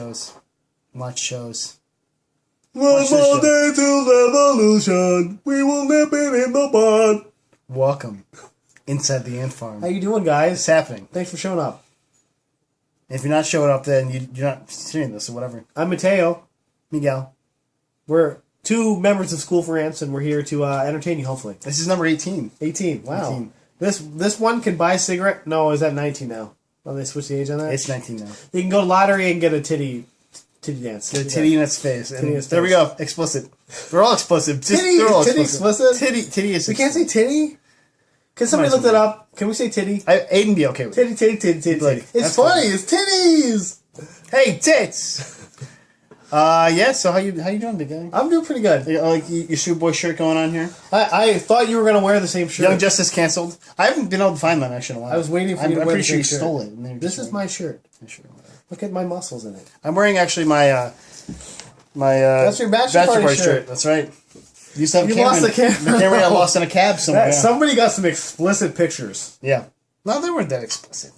shows. Watch shows. One more day to revolution. We will nip it in the bud. Welcome inside the ant farm. How you doing, guys? It's happening. Thanks for showing up. If you're not showing up, then you're not seeing this or whatever. I'm Mateo. Miguel. We're two members of School for Ants, and we're here to entertain you, hopefully. This is number 18. 18. Wow. 18. This one can buy a cigarette. No, is that 19 now? Oh, they switched the age on that? It's 19 now. You can go to lottery and get a titty dance. Get a titty in its face. And Titty in its there we face. go. Explicit. We're all explicit. Titty? They're all Titty explicit? Titty is We can't say titty? Can somebody Might look that up? Can we say titty? Aiden be okay with it. Titty. Like, It's that's funny. fine. It's titties. Hey, tits! Yeah, so how you doing, big guy? I'm doing pretty good. Like your shoe boy shirt going on here? I thought you were going to wear the same shirt. Young Justice canceled. I haven't been able to find mine actually in a while. I was waiting for you to I'm wear pretty the sure same you shirt. stole it. And This is my shirt. Sure. Look at my muscles in it. I'm wearing actually my That's your bachelor party shirt. That's right. You used to have You a camera. lost the camera. The camera got lost in a cab somewhere. Yeah. Somebody got some explicit pictures. Yeah. No, they weren't that explicit.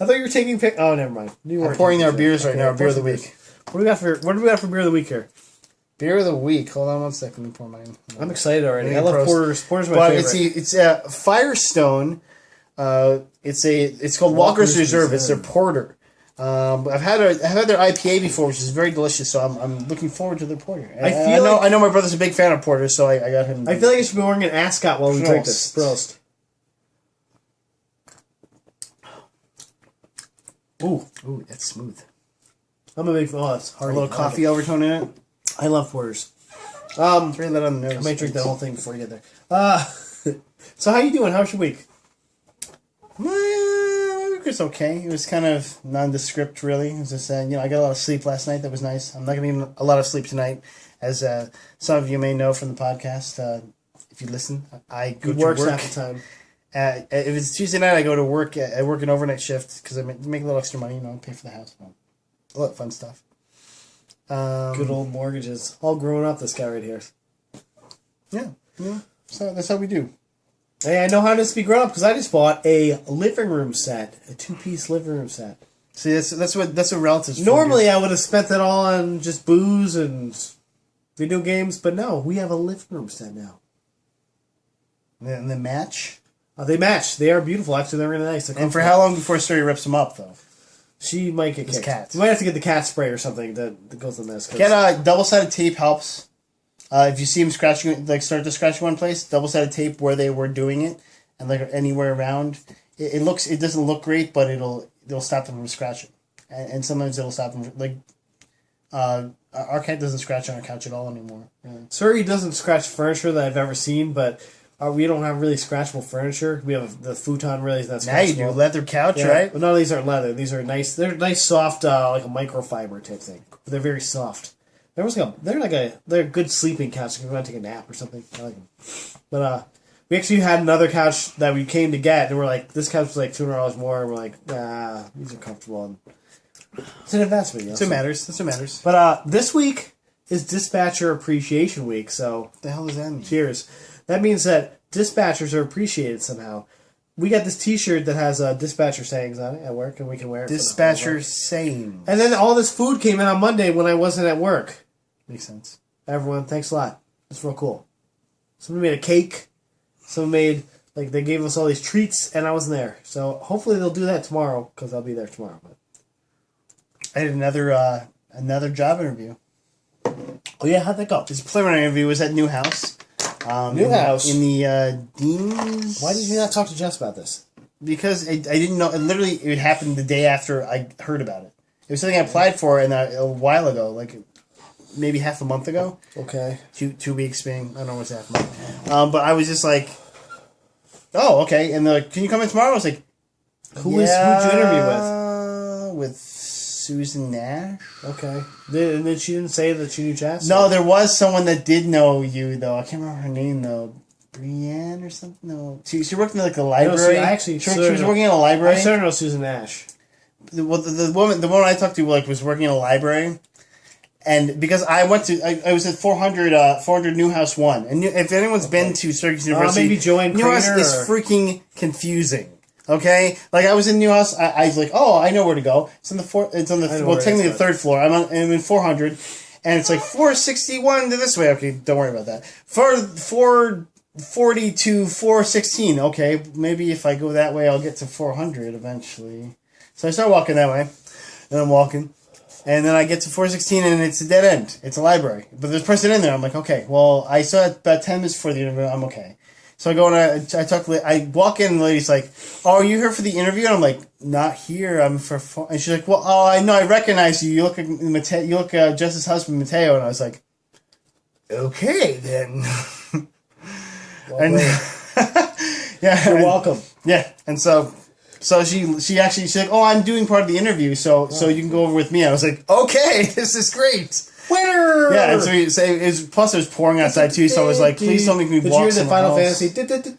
I thought you were taking pic. Oh, never mind. I'm pouring our beers right now. Our beer of the week. What do we got for beer of the week here? Beer of the week. Hold on one second. Let me pour mine. I'm excited already. I Prost. love porters. Porter's my But favorite. it's Firestone. It's called Walker's Reserve. It's their porter. I've had their IPA before, which is very delicious. So I'm looking forward to their porter. I know my brother's a big fan of porter, so I got him. I feel like I should be wearing an ascot while we drink this. Prost. Ooh, that's smooth. I'm a big fan. Oh, it's hard. A little coffee overtone in it. I love porters. Throw that on the nose. I might drink that whole thing before you get there. So how you doing? How's your week? My week was okay. It was kind of nondescript, really. As I said, I got a lot of sleep last night. That was nice. I'm not going to get a lot of sleep tonight, as some of you may know from the podcast. If you listen, I go to work half the time. If it's Tuesday night, I go to work. I work an overnight shift because I make a little extra money. Pay for the house. A lot of fun stuff. Good old mortgages. All growing up, this guy right here. Yeah. So that's how we do. Hey, I know how to be grown up because I just bought a living room set, a 2-piece living room set. See, that's what relatives. Normally, I would have spent that all on just booze and video games, but no, we have a living room set now. And the match. They match. They are beautiful. Actually, they're really nice. And for how long before Story rips them up, though? She might get kicked. Cats. You might have to get the cat spray or something that goes on this. Get double-sided tape helps. If you see them scratching, start to scratch one place, double-sided tape where they were doing it, and anywhere around, it doesn't look great, but it'll stop them from scratching, and sometimes it'll stop them. Our cat doesn't scratch on our couch at all anymore. Really. Surrey doesn't scratch furniture that I've ever seen, but we don't have really scratchable furniture. We have the futon really is not scratchable. Now you do leather couch, right? But no, these aren't leather. These are nice. They're nice, soft, like a microfiber type thing. But they're very soft. They're a good sleeping couch if you want to take a nap or something. I like them. But we actually had another couch that we came to get, and we're like, this couch was like $200 more, and we're like, these are comfortable. And it's an investment. That's what matters. That's what matters. But this week is Dispatcher Appreciation Week, so What the hell does that mean? cheers. That means that dispatchers are appreciated somehow. We got this T-shirt that has dispatcher sayings on it at work, and we can wear it. Dispatcher saying. And then all this food came in on Monday when I wasn't at work. Makes sense. Everyone, thanks a lot. It's real cool. Somebody made a cake. Someone made, they gave us all these treats, and I wasn't there. So hopefully they'll do that tomorrow, because I'll be there tomorrow. But I had another job interview. oh yeah, how'd that go? This preliminary interview was at New House. New House? In the Dean's... Why did you not talk to Jess about this? Because I didn't know. It happened the day after I heard about it. It was something I applied for a while ago, maybe half a month ago. Okay. 2 weeks being, I don't know what's half a month. But I was just like, oh, okay. And they're like, can you come in tomorrow? I was like, Who'd you interview with? With Susan Nash. Okay. And then she didn't say that she knew Jess? No, there was someone that did know you, though. I can't remember her name, though. Brienne or something? No. She worked in the library. She was working in a library. I started to know Susan Nash. The woman I talked to was working in a library. And because I was at 400 Newhouse 1. And if anyone's been to Syracuse University, maybe join Newhouse Crater is freaking confusing. Okay, like I was in Newhouse. I was like, oh, I know where to go. It's on the fourth. It's on the technically the third floor. I'm in 400, and it's like 461 to this way. Okay, don't worry about that. 440 to 416. Okay, maybe if I go that way, I'll get to 400 eventually. So I start walking that way, and I'm walking, and then I get to 416, and it's a dead end. It's a library, but there's a person in there. I'm like, okay, well, I saw it about 10 minutes before the interview. I'm okay. So I go and I walk in and the lady's like, oh, are you here for the interview? And I'm like, not here. I'm for. And she's like, well, oh, I know, I recognize you. You look like Mateo. You look Jess's husband, Mateo. And I was like, okay then. Well, yeah, you're welcome. Yeah, and so she's like, oh, I'm doing part of the interview, so you can go over with me. I was like, okay, this is great. Winner! Yeah, and so plus it was pouring outside too, so I was like, please don't make me walk somewhere else. Did you hear the Final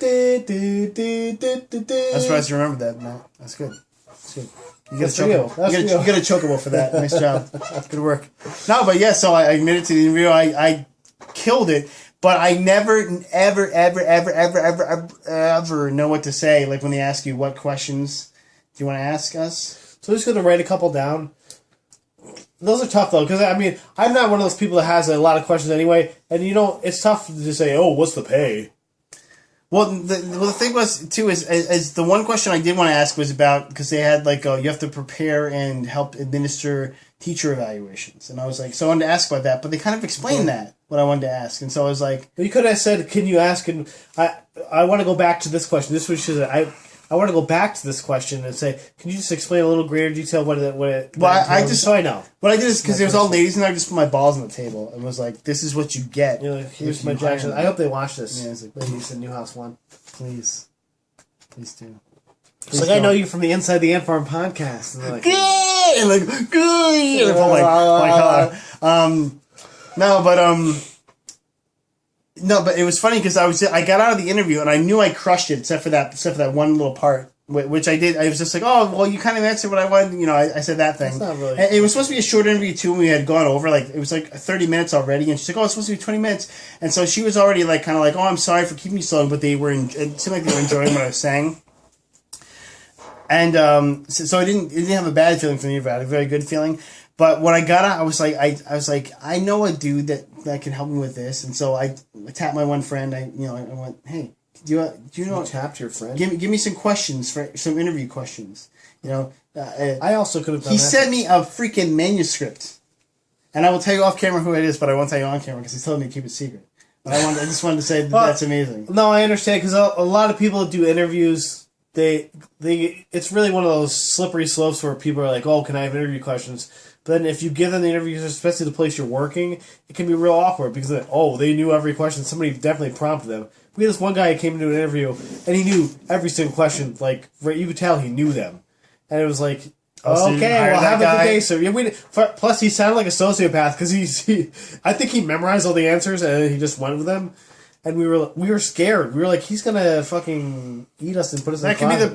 Fantasy? I'm surprised you remembered that. No, that's good. That's good. You get a chocobo for that. Nice job. Good work. No, but yeah, so I admitted to the interview. I killed it, but I never, ever know what to say. Like when they ask you, what questions do you want to ask us? So I'm just going to write a couple down. Those are tough, though, because, I mean, I'm not one of those people that has a lot of questions anyway, and, it's tough to say, oh, what's the pay? Well, the thing was, too, is the one question I did want to ask was about, because they had, like, you have to prepare and help administer teacher evaluations, and I was like, so I wanted to ask about that, but they kind of explained that, what I wanted to ask, and so I was like... But you could have said, can you ask, and I want to go back to this question. This was just, I want to go back to this question and say, can you just explain a little greater detail what it so I know. What I did is, because there was all ladies in there, I just put my balls on the table and was like, this is what you get. You're like, here's my Jackson. I hope they watch this. Yeah, it's like, ladies in Newhouse 1. Please do. It's like, I know you from the Inside the Ant Farm podcast. And they're like, good! And like, good! And my collar. No, but it was funny because I got out of the interview and I knew I crushed it except for that one little part, which I did. I was just like, oh, well, you kind of answered what I wanted. I said that thing. That's not really. And it was supposed to be a short interview too, and we had gone over it was like 30 minutes already. And she's like, oh, it's supposed to be 20 minutes. And so she was already like kind of like, oh, I'm sorry for keeping you so long, but it seemed like they were enjoying what I was saying. And so I didn't have a bad feeling from the interview. I had a very good feeling. But when I got out, I was like, I know a dude that can help me with this, and so I tapped my one friend. I went, hey, do you know? You tapped your friend. Give me some questions for some interview questions. I also could have done He that. sent me a freaking manuscript, and I will tell you off camera who it is, but I won't tell you on camera because he's telling me to keep it secret. But I just wanted to say that's amazing. No, I understand because a lot of people that do interviews. It's really one of those slippery slopes where people are like, oh, can I have interview questions? But then if you give them the interviews, especially the place you're working, it can be real awkward because, they knew every question. Somebody definitely prompted them. We had this one guy who came into an interview, and he knew every single question. Like, you could tell he knew them. And it was like, okay, well, have a good day, sir. Yeah, plus, he sounded like a sociopath because I think he memorized all the answers, and he just went with them. And we were scared. We were like, he's gonna fucking eat us and put us in the closet. That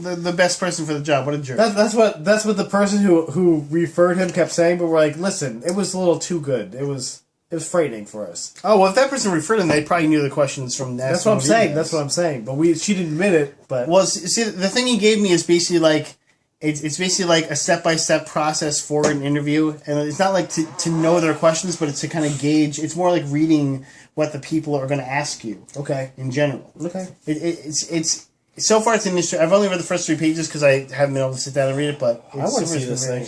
could be the best person for the job. What a jerk. That's what the person who referred him kept saying. But we're like, listen, it was a little too good. It was frightening for us. Oh well, if that person referred him, they probably knew the questions from that. That's what I'm saying. That's what I'm saying. But she didn't admit it. But see, the thing he gave me is basically like. It's basically like a step-by-step process for an interview, and it's not like to know their questions, but it's to kind of gauge. It's more like reading what the people are going to ask you. Okay. In general. Okay. It's so far it's an mystery. I've only read the first 3 pages because I haven't been able to sit down and read it, but I want to see this thing.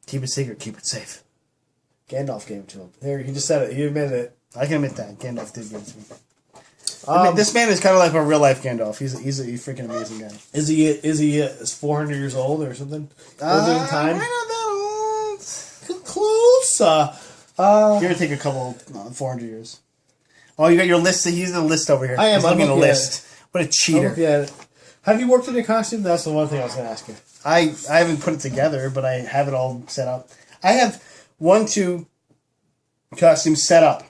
Keep it secret. Keep it safe. Gandalf gave it to him. There, he just said it. He admitted it. I can admit that Gandalf did give it to me. This man is kind of like a real life Gandalf. He's a freaking amazing guy. Is he 400 years old or something? Older than time? I don't know. Close. You're gonna take a couple 400 years. Oh, you got your list. He's the list over here. I am. I'm looking at the list. What a cheater! Yeah. Have you worked in a costume? That's the one thing I was gonna ask you. I haven't put it together, but I have it all set up. I have 2 costumes set up.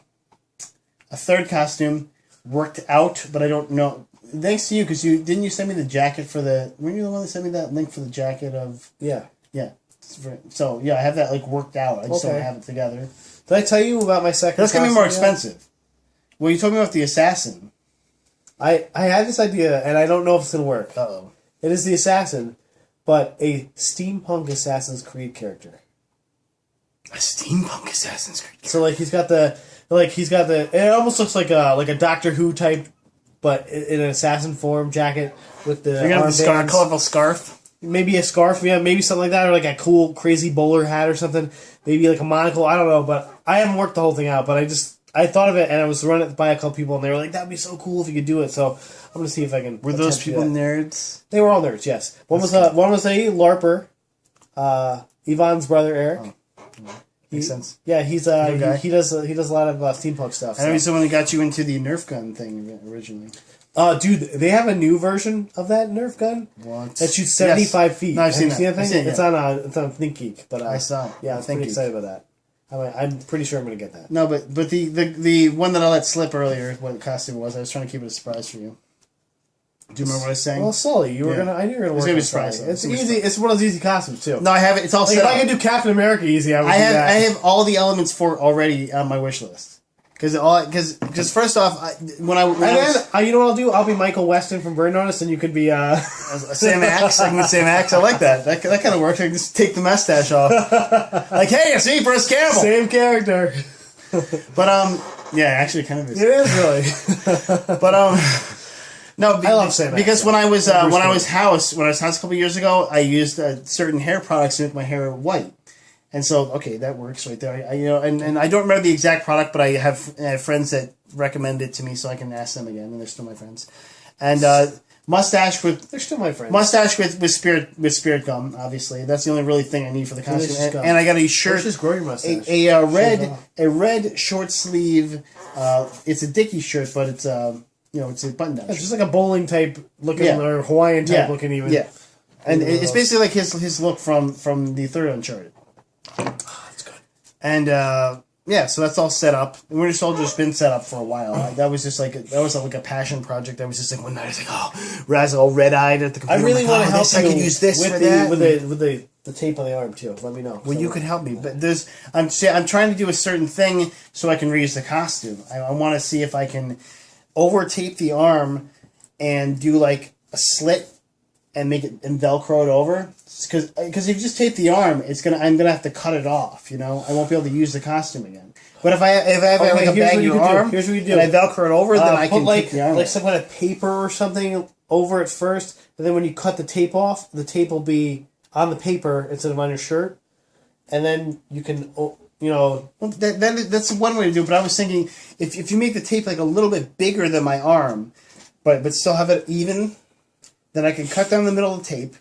A 3rd costume worked out, but I don't know. Thanks to you, because didn't you send me the jacket for the... Weren't you the one that sent me that link for the jacket of... Yeah. Yeah. So, yeah, I have that, worked out. I just don't have it together. Did I tell you about my second That's going to be more expensive. Well, you told me about the assassin. I had this idea, and I don't know if it's gonna work. Uh-oh. It is the assassin, but a steampunk Assassin's Creed character. A steampunk Assassin's Creed. So he's got the. It almost looks like a Doctor Who type, but in an assassin form jacket with the. You're gonna have the colorful scarf. Maybe a scarf, yeah, maybe something like that, or like a cool, crazy bowler hat or something. Maybe like a monocle. I don't know, but I haven't worked the whole thing out. But I thought of it, and I was running it by a couple people, and they were like, "That'd be so cool if you could do it." So I'm gonna see if I can. Were those people nerds? They were all nerds. Yes, one was a LARPer, Yvonne's brother Eric. Oh. Makes sense. Yeah, he does a lot of steampunk stuff. I know he's the one that got you into the Nerf gun thing originally. Dude, they have a new version of that Nerf gun. What? That shoots 75 feet. No, I've seen that. It's on ThinkGeek, but I saw it. Yeah, I'm pretty excited about that. I'm pretty sure I'm going to get that. No, but the one that I let slip earlier, what the costume was, I was trying to keep it a surprise for you. Do you remember what I was saying? Well, Sully, I knew you were gonna work on Sully. It's easy. It's one of those easy costumes too. No, I have it. It's all set up. If I could do Captain America easy, I have all the elements for it already on my wish list. Because first off, you know what I'll do? I'll be Michael Weston from Burn Notice, and you could be Sam Axe. I can be Sam Axe. I like that. That kind of works. I can just take the mustache off. Like, hey, it's me, Bruce Campbell. Same character. But yeah, actually, kind of is. It is really. But no, I love Sam Axe. Because when I was house a couple years ago, I used certain hair products to make my hair white. And so, okay, that works right there. And I don't remember the exact product, but I have friends that recommend it to me, so I can ask them again, and they're still my friends. And mustache with they're still my friends. Mustache with spirit gum, obviously. That's the only really thing I need for the costume. And I got a shirt. Just grow your mustache. A red short sleeve. It's a Dickie shirt, but it's it's a button down. It's just like a bowling type looking or Hawaiian type looking even. Yeah, and it's basically like his look from the third Uncharted. That's good. And so that's all set up. Winter Soldier's been set up for a while. That was just like a passion project. I was just like one night I was like, oh, Raz all red eyed at the computer. I really want to help you. I can use this with for that with the tape on the arm too. Let me know. Well, you could help me, but I'm trying to do a certain thing so I can reuse the costume. I want to see if I can over tape the arm and do like a slit and make it and Velcro it over. Because if you just tape the arm, I'm gonna have to cut it off. I won't be able to use the costume again. But if I have like a baggy arm, here's what you do. And I Velcro it over, then I can take the arm. Like some kind of paper or something over it first, and then when you cut the tape off, the tape will be on the paper instead of on your shirt, and then you can Well, that's one way to do it. But I was thinking if you make the tape like a little bit bigger than my arm, but still have it even, then I can cut down the middle of the tape.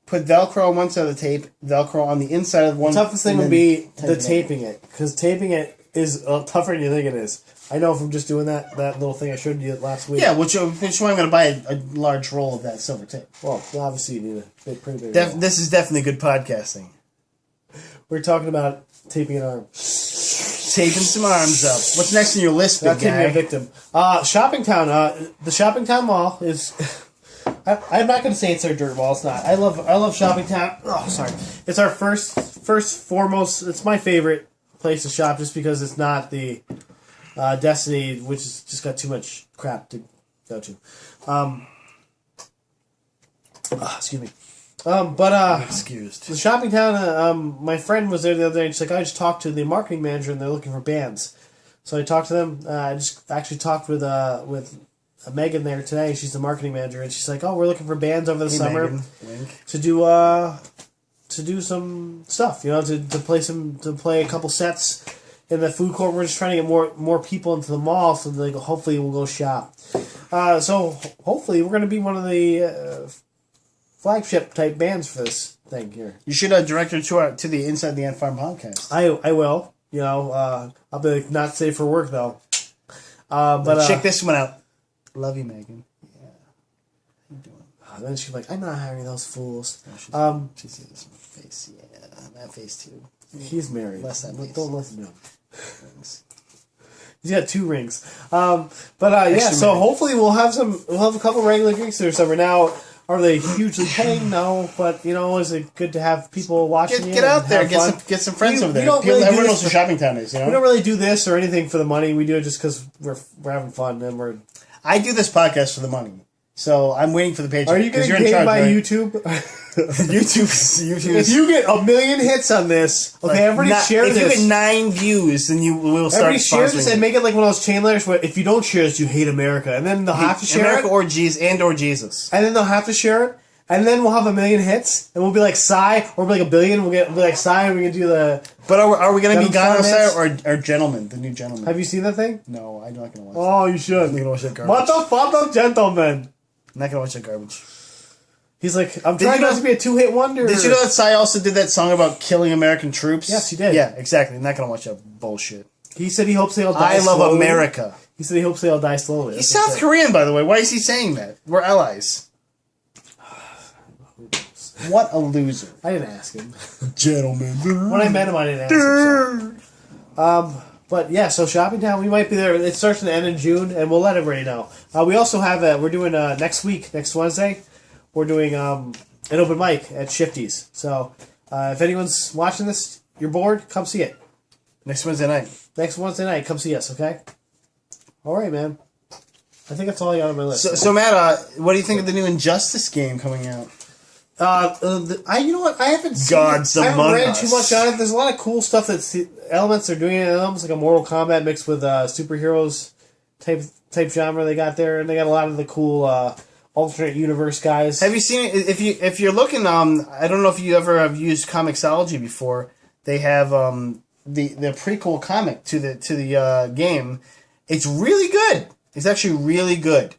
Put Velcro on one side of the tape, Velcro on the inside of one. The toughest thing would be the taping it, because taping it is tougher than you think it is. I know from just doing that little thing I showed you last week. Yeah, which is why I'm going to buy a large roll of that silver tape. Well, obviously you need a pretty big roll. This is definitely good podcasting. We're talking about taping an arm. Taping some arms up. What's next on your list, big guy? Not a victim. Shopping Town. The Shopping Town Mall is... I'm not going to say it's our dirt mall. It's not. I love Shopping Town. Oh, sorry. It's our first foremost. It's my favorite place to shop, just because it's not the Destiny, which has just got too much crap to go to. Excuse me. Excused. The Shopping Town. My friend was there the other day, and she's like, I just talked to the marketing manager, and they're looking for bands. So I talked to them. I just actually talked with Megan there today. She's the marketing manager, and she's like, "Oh, we're looking for bands over the summer to do some stuff. To play a couple sets in the food court. We're just trying to get more people into the mall, so hopefully we'll go shop. So hopefully we're going to be one of the flagship type bands for this thing here. You should direct her to the Inside the Ant Farm podcast. I will. I'll be like, not safe for work though. But check this one out. Love you, Megan. Yeah. How you doing? Then she's like, I'm not hiring those fools. No, she sees this face. Yeah, that face too. He's married. Don't listen to him. Rings. He's got 2 rings. So hopefully we'll have a couple regular drinks there summer. Now, are they hugely paying? No, but is it good to have people watching? Get out there, get some friends over there. Everyone knows what Shopping Town is. We don't really do this or anything for the money. We do it just because we're having fun and we're. I do this podcast for the money. So I'm waiting for the paycheck. Are you going to pay by YouTube? YouTube. If you get 1 million hits on this, okay, everybody share this. If you get 9 views, then you will start. Everybody share this and make it like one of those chain letters where if you don't share this, you hate America, and then they'll have to share America it. or Jesus. And then they'll have to share it, and then we'll have 1 million hits, and we'll be like Psy, or we'll be like 1 billion. We'll be like Psy, and we can do the. But are we going to be Ghana or Gentleman, the new Gentleman? Have you seen that thing? No, I'm not going to watch. Oh, you should. I'm not going to watch that garbage. What the fuck, Gentleman? I'm not going to watch that garbage. He's like, I'm trying not to be a 2-hit wonder. Did you know that Psy also did that song about killing American troops? Yes, he did. Yeah, exactly. I'm not going to watch that bullshit. He said he hopes they all die slowly. I love America. He said he hopes they all die slowly. He's South Korean, by the way. Why is he saying that? We're allies. What a loser. I didn't ask him. Gentlemen. When I met him, I didn't ask him. So. But yeah, so Shopping Town, we might be there. It starts in the end of June, and we'll let everybody know. We also have we're doing next Wednesday, we're doing an open mic at Shifty's. So if anyone's watching this, you're bored, come see it. Next Wednesday night. Next Wednesday night, come see us, okay? All right, man. I think that's all I got on my list. So Matt, what do you think of the new Injustice game coming out? You know what? I haven't seen Gods it. I haven't read Us. too much on it. There's a lot of cool stuff elements they're doing. It almost like a Mortal Kombat mixed with superheroes type genre they got there, and they got a lot of the cool alternate universe guys. Have you seen it? If you're looking, I don't know if you ever have used Comixology before. They have the prequel comic to the game. It's really good. It's actually really good.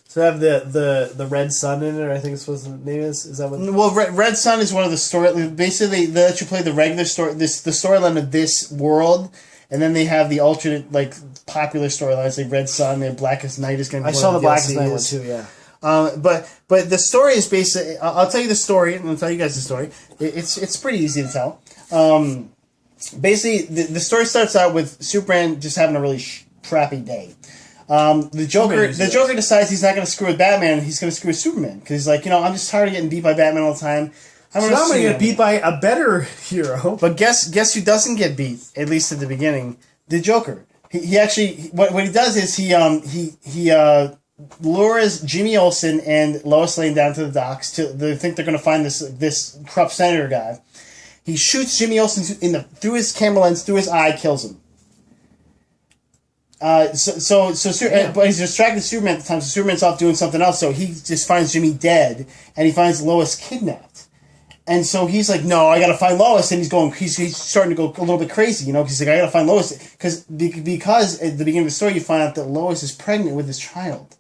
So they have the Red Sun in it, I think it's what the name is. Is that what? Well, Red Sun is one of the story. Basically, they let you play the regular story, the storyline of this world, and then they have the alternate, like popular storylines, like Red Sun. They have Blackest Night is going to be. I saw the Blackest Night one too. Yeah. But the story is basically. I'll tell you the story, and I'll tell you guys the story. It's pretty easy to tell. Basically, the story starts out with Superman just having a really crappy day. The Joker decides he's not going to screw with Batman. He's going to screw with Superman because he's like, I'm just tired of getting beat by Batman all the time. I'm going to get beat by a better hero. But guess who doesn't get beat, at least at the beginning? The Joker. He actually what he does is he lures Jimmy Olsen and Lois Lane down to the docks. They think they're going to find this corrupt senator guy. He shoots Jimmy Olsen through his camera lens, through his eye, kills him. But he's distracted Superman at the time, so Superman's off doing something else, so he just finds Jimmy dead, and he finds Lois kidnapped. And so he's like, no, I gotta find Lois, and he's starting to go a little bit crazy, because he's like, I gotta find Lois, because at the beginning of the story, you find out that Lois is pregnant with his child.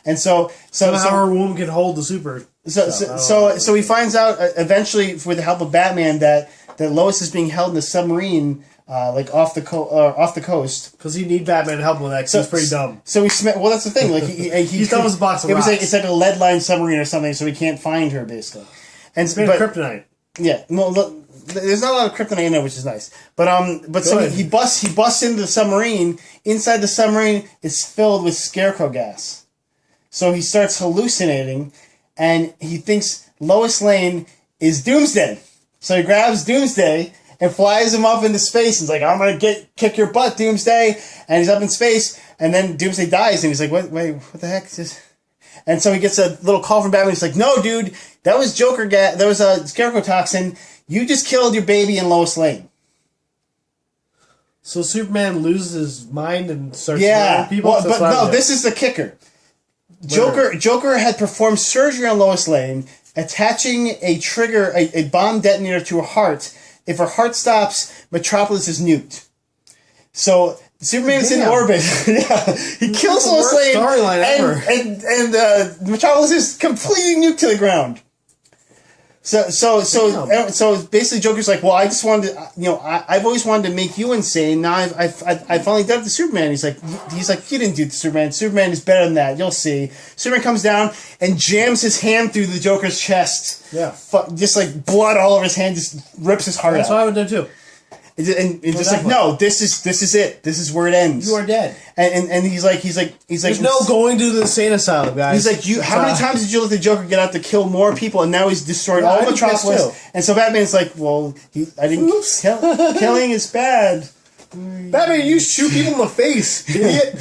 And so how her womb can hold the super. So he finds out eventually, with the help of Batman, that Lois is being held in a submarine, off the coast. Because you need Batman to help him with that. Because he's pretty dumb. So well, that's the thing. Like he's dumb as a box of rocks. It's like a lead-lined submarine or something, so he can't find her basically. And it's made of kryptonite. Yeah, well, there's not a lot of kryptonite in there, which is nice. But so he busts into the submarine. Inside the submarine is filled with scarecrow gas. So he starts hallucinating, and he thinks Lois Lane is Doomsday. So he grabs Doomsday and flies him up into space. He's like, I'm going to kick your butt, Doomsday. And he's up in space. And then Doomsday dies. And he's like, wait, what the heck is this? And so he gets a little call from Batman. He's like, no, dude, that was Joker gas. That was a scarecrow toxin. You just killed your baby and Lois Lane. So Superman loses his mind and starts murdering people? Well, but no, this is the kicker. Joker had performed surgery on Lois Lane, attaching a bomb detonator to her heart. If her heart stops, Metropolis is nuked. So Superman's in orbit. Yeah, he kills Lois Lane, and Metropolis is completely nuked to the ground. So basically, Joker's like, well, I just wanted to, I've always wanted to make you insane. Now I've finally done it to Superman. He's like, you didn't do it to Superman. Superman is better than that. You'll see. Superman comes down and jams his hand through the Joker's chest. Yeah, just like blood all over his hand, just rips his heart out. That's what I would do too. And just like, no, this is it. This is where it ends. You are dead. And he's like, there's no going to the insane asylum, guys. He's like, how many times did you let the Joker get out to kill more people, and now he's destroyed all Metropolis? And so Batman's like, well, killing is bad. Batman, you shoot people in the face, idiot.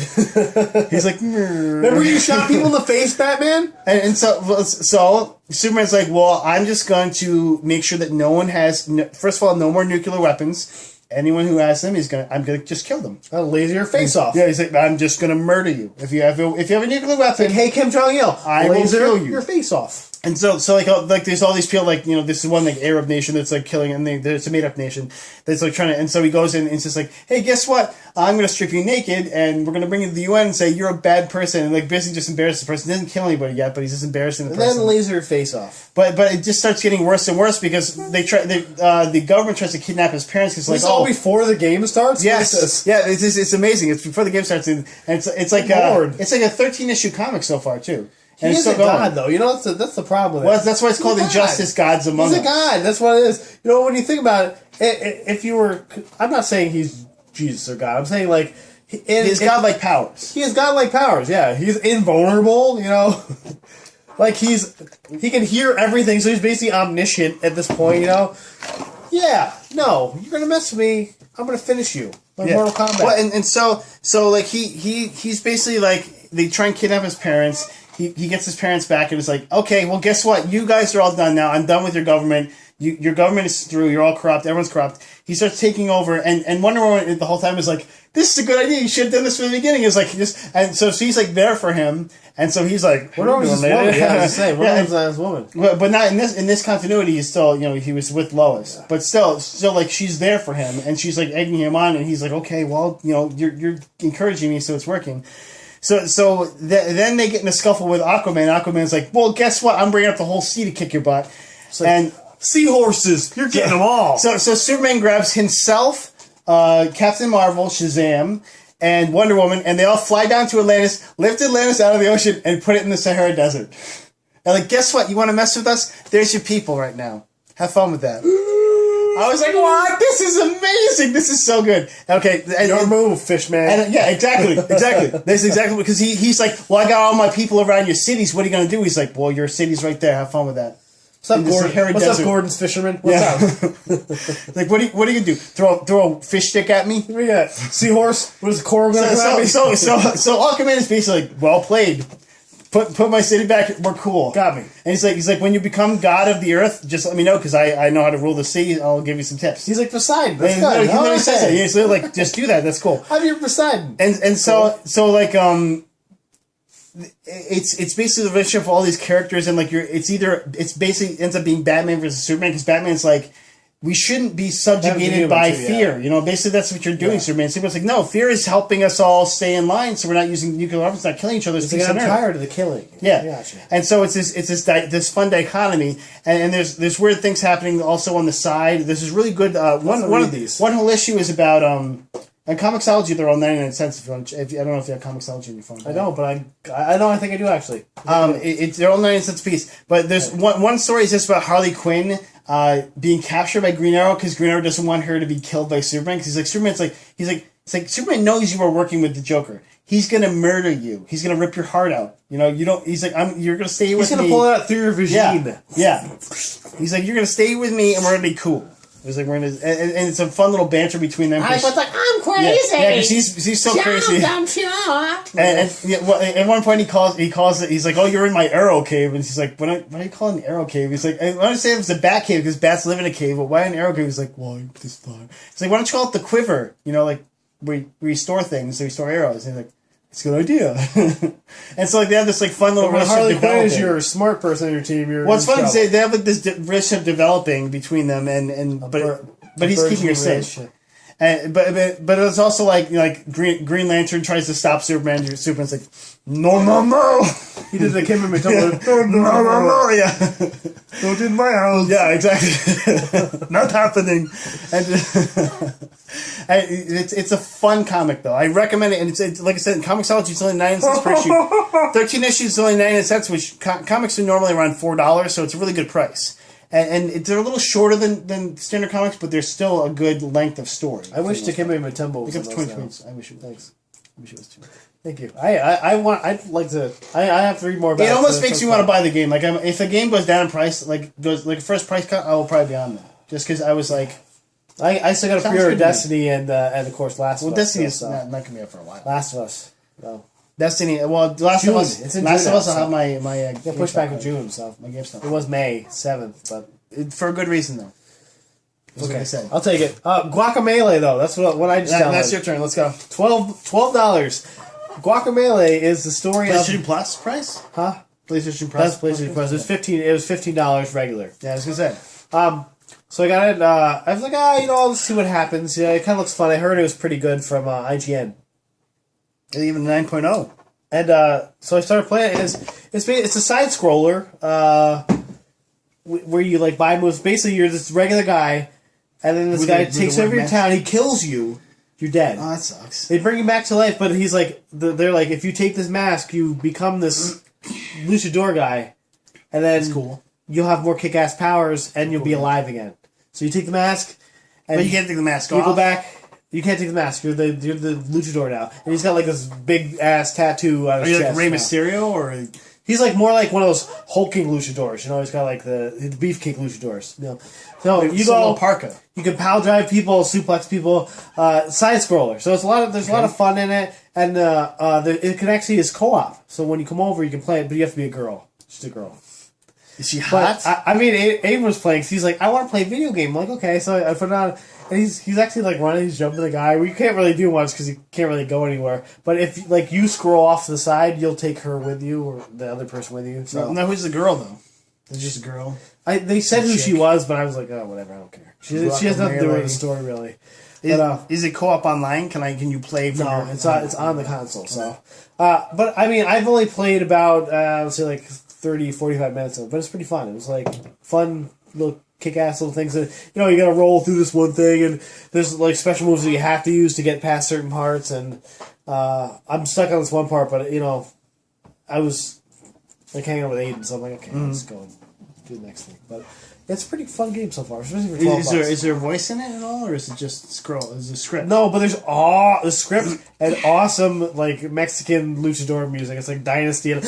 He's like, remember you shot people in the face, Batman? and so Superman's like, well, I'm just going to make sure that no one has. First of all, no more nuclear weapons. Anyone who has them, I'm gonna just kill them. I'll laser your face off. Yeah, he's like, I'm just gonna murder you if you have a nuclear weapon. Like, hey, Kim Jong Il, I will kill you. Your face off. And so like there's all these people like this is one like Arab nation that's like killing, and it's a made up nation that's like trying to. And so he goes in and it's just like, hey, guess what? I'm gonna strip you naked, and we're gonna bring you to the UN and say you're a bad person, and like basically just embarrass the person. He doesn't kill anybody yet, but he's just embarrassing the person. And then laser your face off. But it just starts getting worse and worse because the government tries to kidnap his parents because like all before the game starts. Yes, yeah, it's amazing. It's before the game starts, and it's like a 13-issue comic so far too. And he's a god, though. You know, that's the problem. Well, that's why it's called Injustice Gods Among Us. He's a god. That's what it is. You know, when you think about it, if you were... I'm not saying he's Jesus or God. I'm saying, like... He has godlike powers. He has godlike powers, yeah. He's invulnerable, you know? Like, he can hear everything, so he's basically omniscient at this point, you know? Yeah, no, you're going to mess with me, I'm going to finish you. Like Mortal Kombat. Well, and so like, he's basically, like, they try and kidnap his parents. He gets his parents back and is like, okay, well, guess what? You guys are all done now. I'm done with your government. Your government is through. You're all corrupt. Everyone's corrupt. He starts taking over, and Wonder Woman the whole time is like, this is a good idea. You should have done this from the beginning. It's like, and so she's like there for him, and so he's like, Wonder Woman's this woman. Yeah, I was saying, Wonder Woman's this woman. But not in this continuity. He's still, he was with Lois, but still like she's there for him, and she's like egging him on, and he's like, okay, well, you're encouraging me, so it's working. So then they get in a scuffle with Aquaman. Aquaman's like, well, guess what? I'm bringing up the whole sea to kick your butt. Like, and seahorses, you're getting them all. So Superman grabs himself, Captain Marvel, Shazam, and Wonder Woman, and they all fly down to Atlantis, lift Atlantis out of the ocean, and put it in the Sahara Desert. And like, guess what? You want to mess with us? There's your people right now. Have fun with that. I was like, what? This is amazing. This is so good. Okay. Your move, Fishman. And, yeah, exactly. That's exactly because he's like, well, I got all my people around your cities. What are you going to do? He's like, well, your city's right there. Have fun with that. What's up, Gordon? What's up, Gordon's fisherman? What's up? Like, what are you going to do? Throw a fish stick at me? What do you got? Seahorse? What is the coral going to come at me? So Aquaman is basically like, well played. Put my city back. We're cool. Got me. And he's like, when you become god of the earth, just let me know because I know how to rule the sea. I'll give you some tips. He's like Poseidon. That's good. He literally says that. He's like, just do that. That's cool. I'm your Poseidon. And so like it's basically the relationship of all these characters, and like it's basically ends up being Batman versus Superman because Batman's like, we shouldn't be subjugated by fear. Yeah. Basically that's what you're doing, Superman. Superman's like, no, fear is helping us all stay in line, so we're not using nuclear weapons, not killing each other. I'm tired of the killing. Yeah, gotcha. And so it's this fun dichotomy, and there's weird things happening also on the side. This is really good. One whole issue is about and Comixology. They're all 99 cents. If I don't know if you have Comixology on your phone. I don't, but I know. I think I do actually. They're all 99 cents a piece. But there's one story is just about Harley Quinn being captured by Green Arrow because Green Arrow doesn't want her to be killed by Superman because he's like Superman knows you are working with the Joker. He's gonna murder you. He's gonna rip your heart out. You don't. He's like, you're gonna stay with me. He's gonna pull it out through your regime. Yeah. He's like, you're gonna stay with me, and we're gonna be cool. It's like we're gonna, and it's a fun little banter between them. I was like, I'm crazy. Yeah, because he's so crazy. And at one point he calls it. He's like, oh, you're in my arrow cave, and he's like, what do you call an arrow cave? He's like, I want to say it was a bat cave because bats live in a cave, but why an arrow cave? He's like, well, I just thought. He's like, why don't you call it the quiver? Like we store things, so we store arrows. And he's like, it's a good idea. And so like they have this like fun little relationship Harley developing. Quinn is your smart person on your team. It's fun to say they have like this relationship developing between them, but he's keeping her safe. But it's also like Green Lantern tries to stop Superman. Superman's like, no. He did the Kim and Mateo. No. Yeah. Don't in my house. Yeah, exactly. Not happening. And it's a fun comic though. I recommend it, and it's like I said, in Comixology it's only 99 cents per issue. 13 issues is only 99 cents, which comics are normally around $4, so it's a really good price. And they're a little shorter than standard comics, but they're still a good length of story. I wish Dikembe Mutombo was 20 minutes. I wish it was. I wish it was too. Thank you. I'd like to. I have to read more about it. It almost makes you want to buy the game. Like if a game goes down in price, like first price cut, I will probably be on that. Just because I was like, I still got to Sounds pre-order good to me. Destiny and of course Last of Us. Well, Destiny is so. not going to be up for a while. Last of Us. No. Destiny. Well, Last June. of Us. It's in Last June of Us. now, I'll have so. my. Got pushed back in June, so my GameStop. it was May 7th, but For a good reason, though. That's what I said. I'll take it. Guacamole though. That's what I just downloaded. That's your turn. Let's go. $12. Guacamole is the story PlayStation of Plus price? huh? PlayStation Plus. That's PlayStation Plus. It was $15 regular. Yeah, I was gonna say. So I got it. I was like, let's see what happens. Yeah, it kind of looks fun. I heard it was pretty good from IGN. And even 9.0. And so I started playing it. It's a side scroller where you like buy moves. Basically, you're this regular guy, and then this guy takes over your town. He kills you. You're dead. Oh, that sucks. They bring you back to life, but he's like, they're like, if you take this mask, you become this luchador guy, and then That's cool. you'll have more kick-ass powers, and you'll be alive again. So you take the mask, and But you can't take the mask you off. go back. You can't take the mask. You're the luchador now, and he's got like this big ass tattoo on his Are you chest. like Rey now. Mysterio or? He's like more like one of those hulking luchadors. You know, he's got like the beefcake luchadors. You know, so you Solo go. Parka. You can power drive people, suplex people, side scroller. So it's there's a lot of fun in it, and it can actually is co-op. So when you come over, you can play it, but you have to be a girl. Just a girl. Is she But hot? I mean, Aiden was playing. So he's like, I want to play a video game. I'm like, okay. So I put it on, and he's actually like running. He's jumping the guy. We can't really do much because he can't really go anywhere. But if like you scroll off to the side, you'll take her with you or the other person with you. So No, who's the girl though? It's just a girl. they said who she chick. was, but I was like, oh, whatever. I don't care. She has nothing to do with the story really. Is it co-op online? Can you play? From No, your- it's on the console. So, but I mean, I've only played about let's say like 30, 45 minutes of it, but it's pretty fun. It was like fun little kick-ass little things that you got to roll through this one thing, and there's like special moves that you have to use to get past certain parts. And I'm stuck on this one part, but I was like hanging out with Aiden, so I'm like, okay, let's go and do the next thing. But it's a pretty fun game so far, especially for $12. Is there a voice in it at all, or is it just scroll? Is it a script? No, but there's the script and awesome like Mexican luchador music. It's like Dynasty. And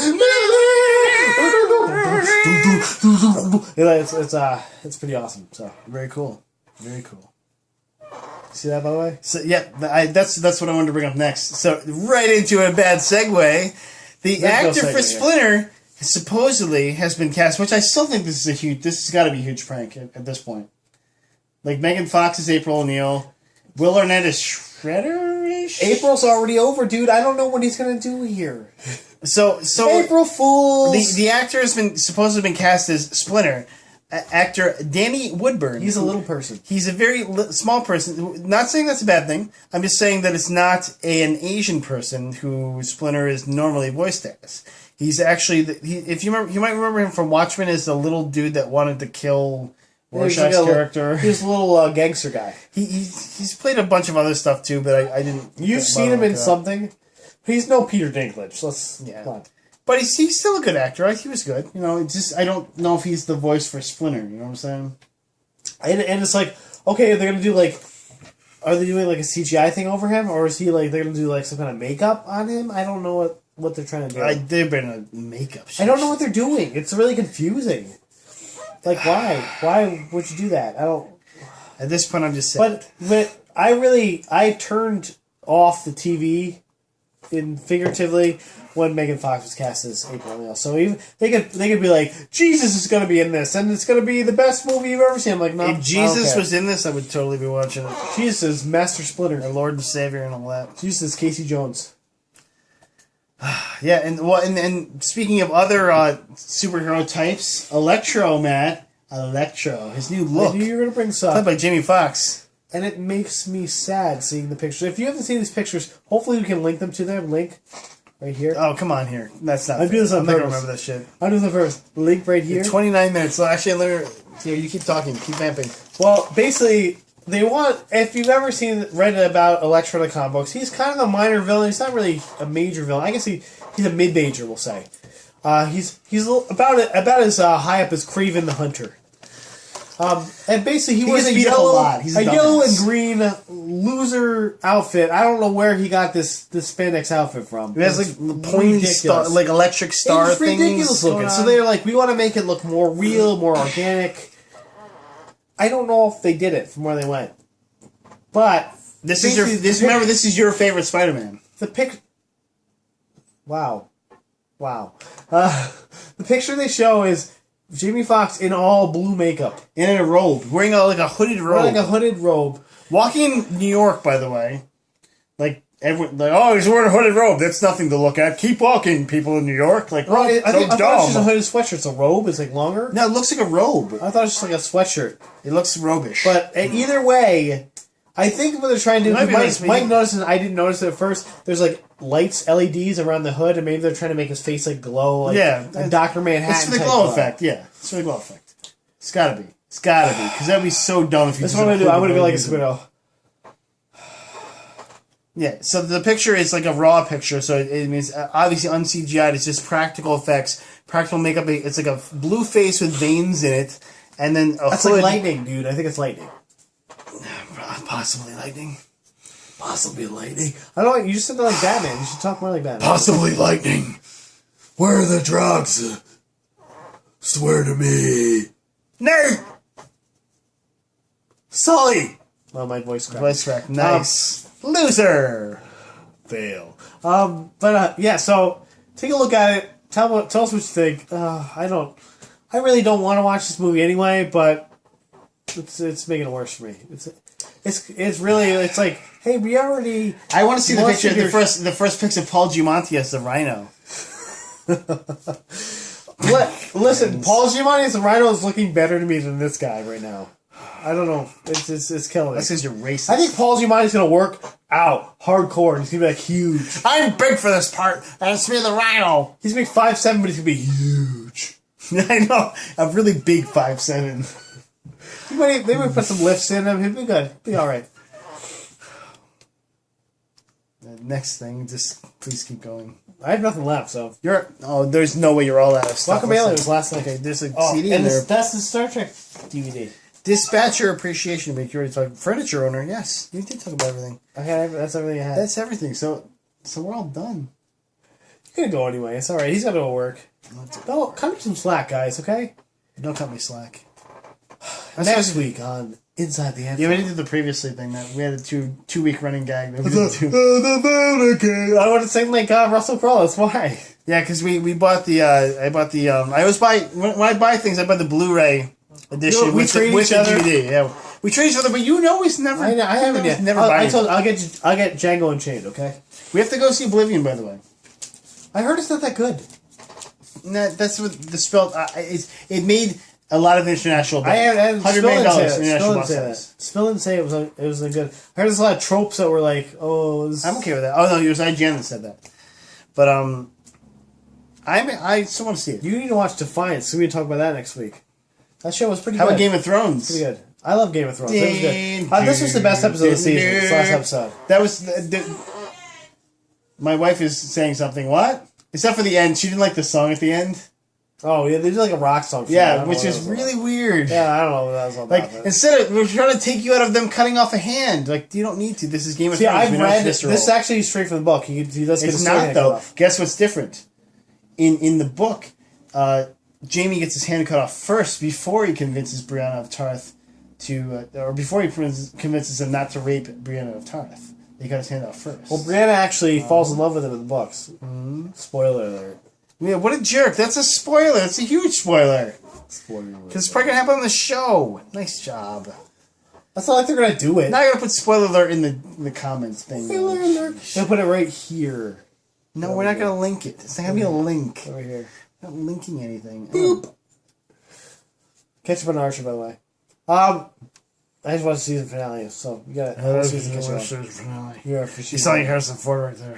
it's pretty awesome. So Very cool. Very cool. see that by the way? So yeah, that's what I wanted to bring up next. So right into a bad segue. The There's no actor segue, for yeah. Splinter supposedly has been cast, which I still think this has got to be a huge prank at this point. Like Megan Fox is April O'Neil, Will Arnett is Shredder-ish? April's already over, dude. I don't know what he's gonna do here. So April Fools. the actor has been supposedly been cast as Splinter. Actor Danny Woodburn. He's a little person. He's a very small person. Not saying that's a bad thing. I'm just saying that it's not an Asian person who Splinter is normally voiced as. He's actually, if you remember, you might remember him from Watchmen as the little dude that wanted to kill Rorschach's character. He's a little gangster guy. He's played a bunch of other stuff too, but I didn't. You've seen him in something. He's no Peter Dinklage. Come on. But he's still a good actor. Right? He was good. It's just I don't know if he's the voice for Splinter. You know what I'm saying? And it's like, okay, they're gonna do like, are they doing like a CGI thing over him, or is he like they're gonna do like some kind of makeup on him? I don't know what they're trying to do. They've been a makeup. I don't know what they're doing. It's really confusing. Like, why? Why would you do that? I don't. At this point, I'm just saying. But I turned off the TV, figuratively, when Megan Fox was cast as April O'Neil. So even they could be like, Jesus is going to be in this, and it's going to be the best movie you've ever seen. I'm like, no. If Jesus was in this, I would totally be watching it. Jesus is Master Splinter, Our Lord and Savior and all that. Jesus is Casey Jones. Yeah, and speaking of other superhero types, Electro, his new look, I knew you were going to bring played some. by Jamie Foxx. And it makes me sad seeing the pictures. If you haven't seen these pictures, hopefully we can link them to them. Link right here. Oh, come on here. That's not. I'm doing this on I'm not gonna purpose. remember that shit. I'll do the first. Link right here. 29 minutes. So actually, here, you keep talking. Keep vamping. Well, basically, they want. If you've ever read about Electro in the comic books, he's kind of a minor villain. He's not really a major villain. I guess he's a mid-major, we'll say. He's a little, about as high up as Kraven the Hunter. And basically, he wears a gets beat up a yellow, lot. He's a yellow and dumbass. green loser outfit. I don't know where he got this spandex outfit from. It has like the pointy star, like electric star It's things. ridiculous looking. going So on. they're like, we want to make it look more real, more organic. I don't know if they did it from where they went. But This is your favorite Spider-Man. the pic. Wow. The picture they show is Jamie Foxx in all blue makeup, And in a robe, wearing a hooded robe. wearing a hooded robe. Walking in New York, by the way, like everyone, like, oh, he's wearing a hooded robe. That's nothing to look at. Keep walking, people in New York. Like, Well, oh, I thought it was just a dumb. hooded sweatshirt. It's a robe. It's like longer. No, it looks like a robe. I thought it was just like a sweatshirt. It looks robish. But either way, I think what they're trying to do. It might be nice, Mike maybe. noticed, and I didn't notice it at first. There's like lights, LEDs around the hood, and maybe they're trying to make his face like glow. Like a Dr. Manhattan. It's for the type glow effect. Yeah, it's for the glow effect. It's gotta be. Because that'd be so dumb if you. That's what I'm gonna do. I'm gonna be like a Squiddo. Yeah, so the picture is like a raw picture, so it means obviously un-CGI'd. It's just practical effects, practical makeup. It's like a blue face with veins in it, and then a That's hood. like lightning, dude. I think it's lightning. Possibly lightning. Possibly lightning. I don't know. You just said like Batman. You should talk more like Batman. Possibly lightning. Where are the drugs? Swear to me. Nate! Sully! Oh, my voice cracked. Voice crack. Nice. Loser! Fail. Yeah. So take a look at it. Tell us what you think. I really don't want to watch this movie anyway, but it's making it worse for me. It's really like, hey, we already. I want to see the Once picture. you The first pics of Paul Giamatti as the Rhino. Listen, Paul Giamatti as the Rhino is looking better to me than this guy right now. I don't know. It's killing me. That's because you're racist. I think Paul Giamatti's gonna work out hardcore and he's gonna be like huge. I'm big for this part, and it's me, the Rhino. He's gonna be 5'7", but he's gonna be huge. I know. A really big 5'7". They might put some lifts in him. He'd be good. Be all right. The next thing, just please keep going. I have nothing left, so. There's no way you're all out of stuff. Welcome Alien was last night. Okay, there's a Oh, CD and in there. that's the Star Trek DVD. Dispatcher appreciation week. You already talked. Furniture owner. Yes, you did talk about everything. Okay, that's everything I had. That's everything. So we're all done. You're gonna go anyway. It's all right. He's got to go to work. Don't cut me some slack, guys. Okay. Don't cut me slack. Next week on Inside the End. Yeah, we didn't do the previously thing that we had a two week running gag that we didn't do. I want to sing like Russell Crowe. That's why. Yeah, because we bought the I always buy when I buy things I buy the Blu-ray edition We with trade the each other. DVD. Yeah, we trade each other, but it's never. I haven't yet. Never I buy told it. I'll get Django Unchained. Okay. We have to go see Oblivion, by the way. I heard it's not that good. No, that's what the spell. It made a lot of international. I had $100 million international Spill box didn't say office. that. Spill didn't say it was a good. I heard there's a lot of tropes that were like, I'm okay with that. Oh no, it was IGN that said that. But I still want to see it. You need to watch Defiance. So we can talk about that next week. That show was pretty How good. about Game of Thrones? Pretty good. I love Game of Thrones. It was good. This was the best episode of the season. This last episode. That was my wife is saying something. What? Except for the end, she didn't like the song at the end. Oh yeah, they did like a rock song. Yeah, which is really weird. Yeah, I don't know what that was all about. Like instead of we're trying to take you out of them cutting off a hand. Like you don't need to. This is Game of Thrones. I've We know read it's this. visceral. Actually straight from the book. He does get It's a sword not hand though. cut off. Guess what's different? In the book, Jamie gets his hand cut off first before he convinces Brianna of Tarth or before he convinces him not to rape Brianna of Tarth. They cut his hand off first. Well, Brianna actually falls in love with him in the books. Spoiler alert. Yeah, what a jerk! That's a spoiler. That's a huge spoiler. Spoiler alert. Because it's probably gonna happen on the show. Nice job. That's not like they're gonna do it. Now I gotta put spoiler alert in the comments thing. Spoiler alert. They'll put it right here. No, we're not gonna link it. It's not gonna be a link. Over here. We're not linking anything. Boop. Catch up on Archer, by the way. I just watched the season finale, so you got whole season to catch up. You're selling Harrison Ford right there.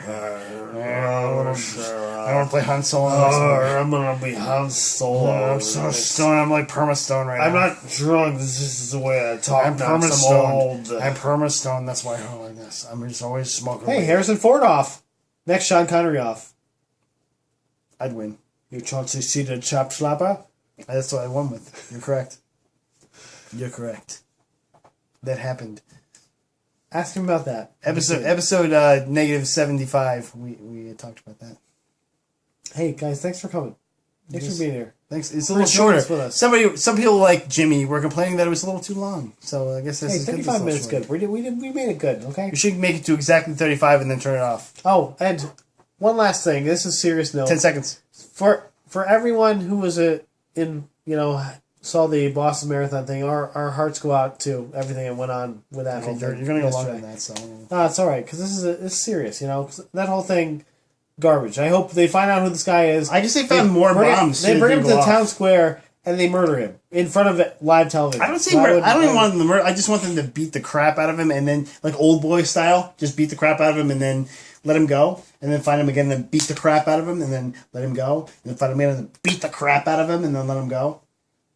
I want to play Han Solo. I'm gonna be Han Solo. I'm so stoned. I'm like perma-stoned right now. I'm not drunk. This is the way I talk. I'm now, 'cause perma-stoned. old. I'm perma-stoned. That's why I don't like this. I'm just always smoking. Hey, Harrison Ford off. Next, Sean Connery off. I'd win. You Chauncey see the chop slapper? That's what I won with. You're correct. You're correct. That happened. Ask him about that. Episode -75. We talked about that. Hey guys, thanks for coming. Thanks for being here. Thanks. It's a little shorter. Some people like Jimmy were complaining that it was a little too long. So I guess this is 35 minutes good. We made it good. Okay. You should make it to exactly 35 and then turn it off. Oh, and one last thing. This is a serious note. 10 seconds. For everyone who was saw the Boston Marathon thing, our hearts go out to everything that went on with that whole thing. You're going to go longer than that, so. No, it's all right because it's serious. That whole thing. Garbage. I hope they find out who this guy is. I guess they found more bombs. They bring him to the town square and they murder him in front of live television. I don't say murder. I don't even want them to murder. I just want them to beat the crap out of him and then, like old boy style, just beat the crap out of him and then let him go. And then find him again and then beat the crap out of him and then let him go. And then find him again and then beat the crap out of him and then let him go.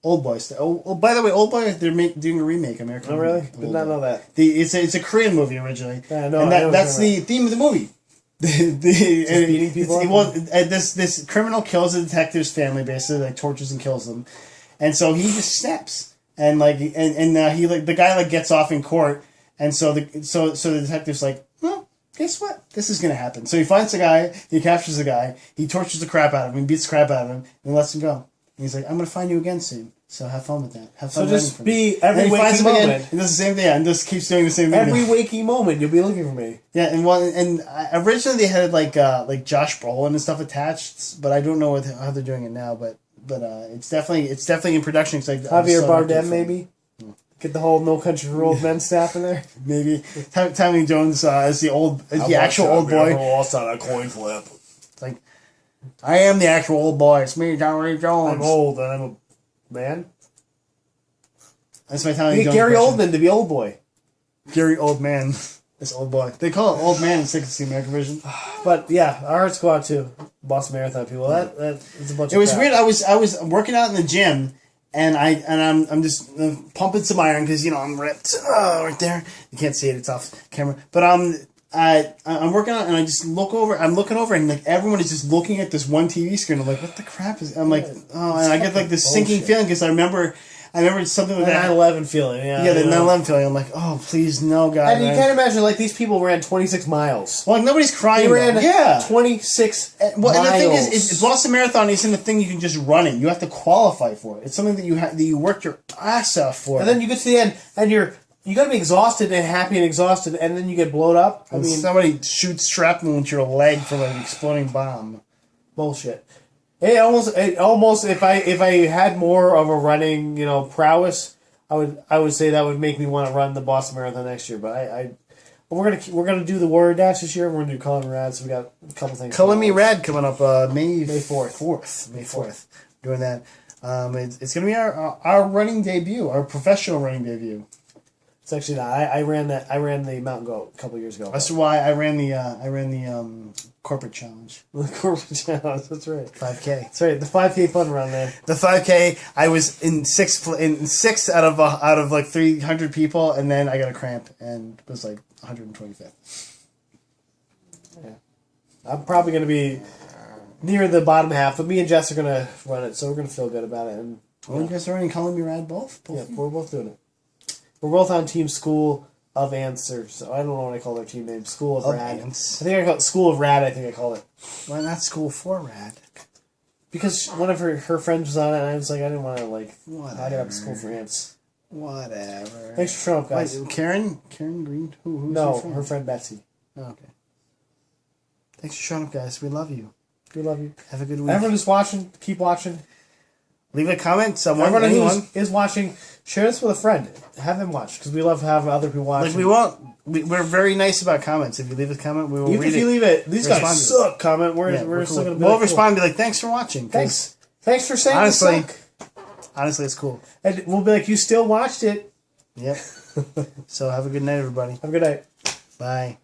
Old boy style. Oh, by the way, Old Boy, they're doing a remake. American. Oh, really? Did not know that. It's a Korean movie originally. Yeah, no, and that's the theme of the movie. Beating people this criminal kills the detective's family, basically, like tortures and kills them, and so he just snaps and he the guy gets off in court, and so the detective's like, well, guess what, this is gonna happen. So he finds the guy, he captures the guy, he tortures the crap out of him, he beats the crap out of him, and lets him go. And he's like, I'm gonna find you again soon. So have fun with that. Have fun. So just be every waking moment. He does the same thing, and just keeps doing the same thing. Every waking moment, you'll be looking for me. Yeah, and originally they had like Josh Brolin and stuff attached, but I don't know how they're doing it now. But it's definitely in production. Javier Bardem, maybe. Get the whole No Country for Old Men staff in there. Maybe Tommy Jones as the actual old boy. Lost on a coin flip. It's like, I am the actual old boy. It's me, Tommy Jones. I'm old and I'm a man. That's my Tommy Jones. Gary Oldman to be old boy. Gary Oldman. This old boy. They call it Old Man in the American version. But yeah, our hearts go out to Boston Marathon people. That is a bunch of It was crap. weird. I was working out in the gym, and I'm just pumping some iron because I'm ripped. Right there. You can't see it. It's off camera. But I'm working out, and I just look over. I'm looking over, and everyone is just looking at this one TV screen. I'm like, what the crap is? I'm like, oh, and I get this sinking feeling because I remember something like that. 9/11 feeling. Yeah, the 9/11 feeling. I'm like, oh, please, no, God. And you can't imagine, these people ran 26 miles. Well, nobody's crying. They ran 26 miles. And the thing is Boston Marathon isn't a thing you can just run it. You have to qualify for it. It's something that you worked your ass off for. And then you get to the end, and you got to be exhausted and happy and exhausted, and then you get blown up. I mean, somebody shoots shrapnel into your leg from an exploding bomb. Bullshit. It almost. If I had more of a running, prowess, I would say that would make me want to run the Boston Marathon next year. But we're gonna do the Warrior Dash this year. We're gonna do Color Me Rad. So we got a couple things. Color Me Rad coming up May 4th. May 4th. Doing that. It's gonna be our running debut, our professional running debut. It's actually not. I ran the Mountain Goat a couple years ago. That's why I ran the corporate challenge. The corporate challenge. That's right. 5K. That's right. The 5K fun run there. The 5K. I was in sixth out of 300 people, and then I got a cramp and was 125th. Yeah, I'm probably gonna be near the bottom half, but me and Jess are gonna run it, so we're gonna feel good about it. And you guys are running Color Me Rad both? Yeah, we're both doing it. We're both on Team School of Ants, so I don't know what I call their team name. School of Rad. Ants. I think I call it School of Rad. I think I call it. Why not School for Rad? Because one of her friends was on it, and I was like, I didn't want to hog it up School for Ants. Whatever. Thanks for showing up, guys. Wait, Karen Green. Who's no, her friend Betsy. Oh, okay. Thanks for showing up, guys. We love you. We love you. Have a good week. Everyone who's watching, keep watching. Leave a comment. Everyone who is watching, share this with a friend. Have them watch, because we love to have other people watch. We're very nice about comments. If you leave a comment, we will read it. Even if you leave it, these guys suck comment, we're still going to be We'll respond and be like, thanks for watching. Thanks for saying honestly, they suck. Honestly, it's cool. And we'll be like, you still watched it. Yep. So have a good night, everybody. Have a good night. Bye.